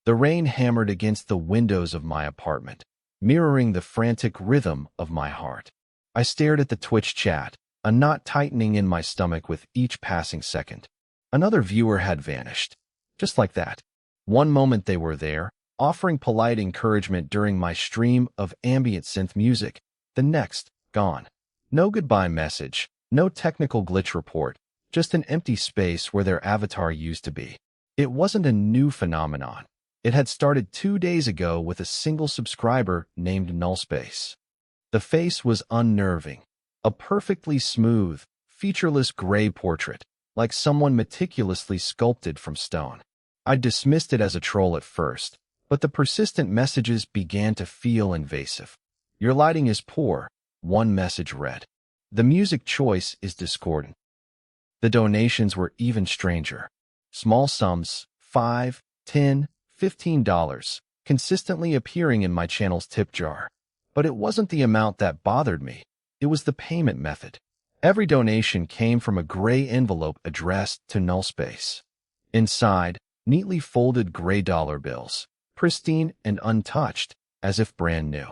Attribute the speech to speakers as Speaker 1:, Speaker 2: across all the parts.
Speaker 1: The rain hammered against the windows of my apartment, mirroring the frantic rhythm of my heart. I stared at the Twitch chat, a knot tightening in my stomach with each passing second. Another viewer had vanished. Just like that. One moment they were there, offering polite encouragement during my stream of ambient synth music. The next, gone. No goodbye message, no technical glitch report, just an empty space where their avatar used to be. It wasn't a new phenomenon. It had started 2 days ago with a single subscriber named Nullspace. The face was unnerving. A perfectly smooth, featureless gray portrait, like someone meticulously sculpted from stone. I dismissed it as a troll at first, but the persistent messages began to feel invasive. Your lighting is poor, one message read. The music choice is discordant. The donations were even stranger. Small sums, $5, $10, $15, consistently appearing in my channel's tip jar. But it wasn't the amount that bothered me. It was the payment method. Every donation came from a gray envelope addressed to Nullspace. Inside, neatly folded gray dollar bills, pristine and untouched, as if brand new.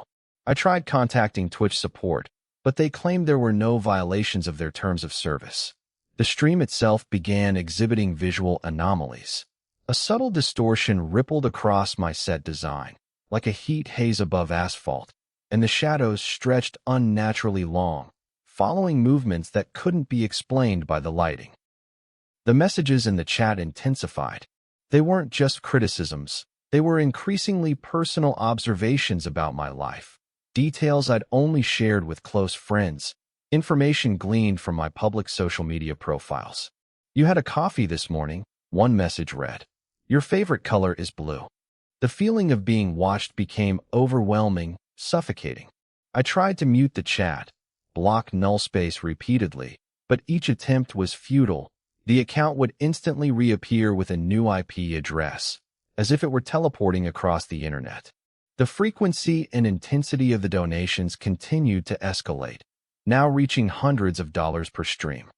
Speaker 1: I tried contacting Twitch support, but they claimed there were no violations of their terms of service. The stream itself began exhibiting visual anomalies. A subtle distortion rippled across my set design, like a heat haze above asphalt, and the shadows stretched unnaturally long, following movements that couldn't be explained by the lighting. The messages in the chat intensified. They weren't just criticisms, they were increasingly personal observations about my life, details I'd only shared with close friends, information gleaned from my public social media profiles. You had a coffee this morning, one message read. Your favorite color is blue. The feeling of being watched became overwhelming, suffocating. I tried to mute the chat, block Nullspace repeatedly, but each attempt was futile. The account would instantly reappear with a new IP address, as if it were teleporting across the internet. The frequency and intensity of the donations continued to escalate, now reaching hundreds of dollars per stream.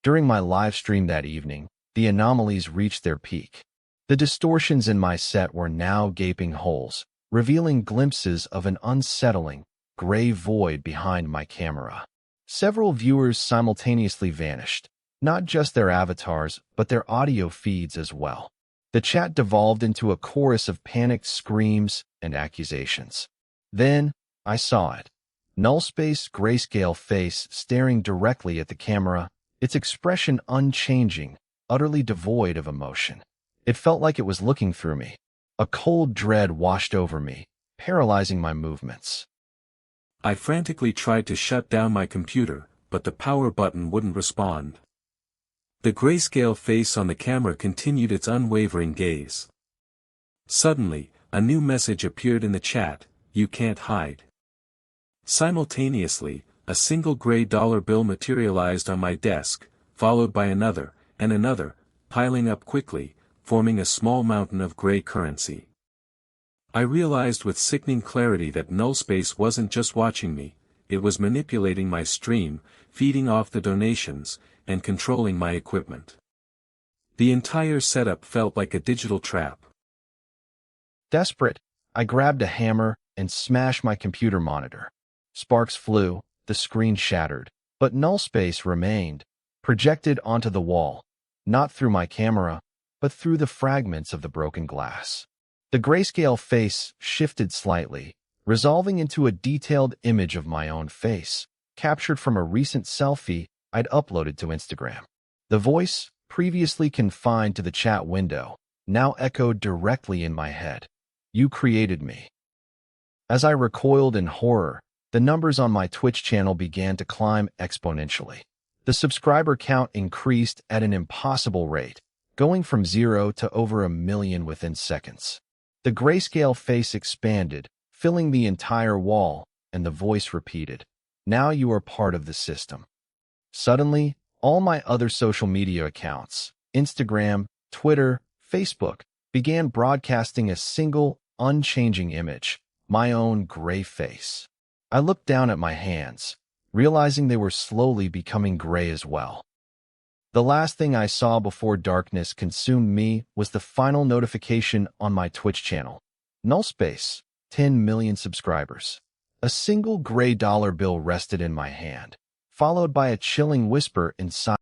Speaker 1: During my live stream that evening, the anomalies reached their peak. The distortions in my set were now gaping holes, revealing glimpses of an unsettling, gray void behind my camera. Several viewers simultaneously vanished, not just their avatars, but their audio feeds as well. The chat devolved into a chorus of panicked screams and accusations. Then, I saw it. Nullspace grayscale face staring directly at the camera, its expression unchanging, utterly devoid of emotion. It felt like it was looking through me. A cold dread washed over me, paralyzing my movements.
Speaker 2: I frantically tried to shut down my computer, but the power button wouldn't respond. The grayscale face on the camera continued its unwavering gaze. Suddenly, a new message appeared in the chat, "You can't hide." Simultaneously, a single gray dollar bill materialized on my desk, followed by another, and another, piling up quickly, forming a small mountain of gray currency. I realized with sickening clarity that Nullspace wasn't just watching me, it was manipulating my stream, feeding off the donations, and controlling my equipment. The entire setup felt like a digital trap.
Speaker 1: Desperate, I grabbed a hammer and smashed my computer monitor. Sparks flew, the screen shattered, but Nullspace remained, projected onto the wall, not through my camera, but through the fragments of the broken glass. The grayscale face shifted slightly, resolving into a detailed image of my own face, captured from a recent selfie I'd uploaded to Instagram. The voice, previously confined to the chat window, now echoed directly in my head. You created me. As I recoiled in horror, the numbers on my Twitch channel began to climb exponentially. The subscriber count increased at an impossible rate, going from 0 to over 1 million within seconds. The grayscale face expanded, filling the entire wall, and the voice repeated, "Now you are part of the system." Suddenly, all my other social media accounts, Instagram, Twitter, Facebook, began broadcasting a single, unchanging image, my own gray face. I looked down at my hands, realizing they were slowly becoming gray as well. The last thing I saw before darkness consumed me was the final notification on my Twitch channel. Null space, 10 million subscribers. A single gray dollar bill rested in my hand, followed by a chilling whisper inside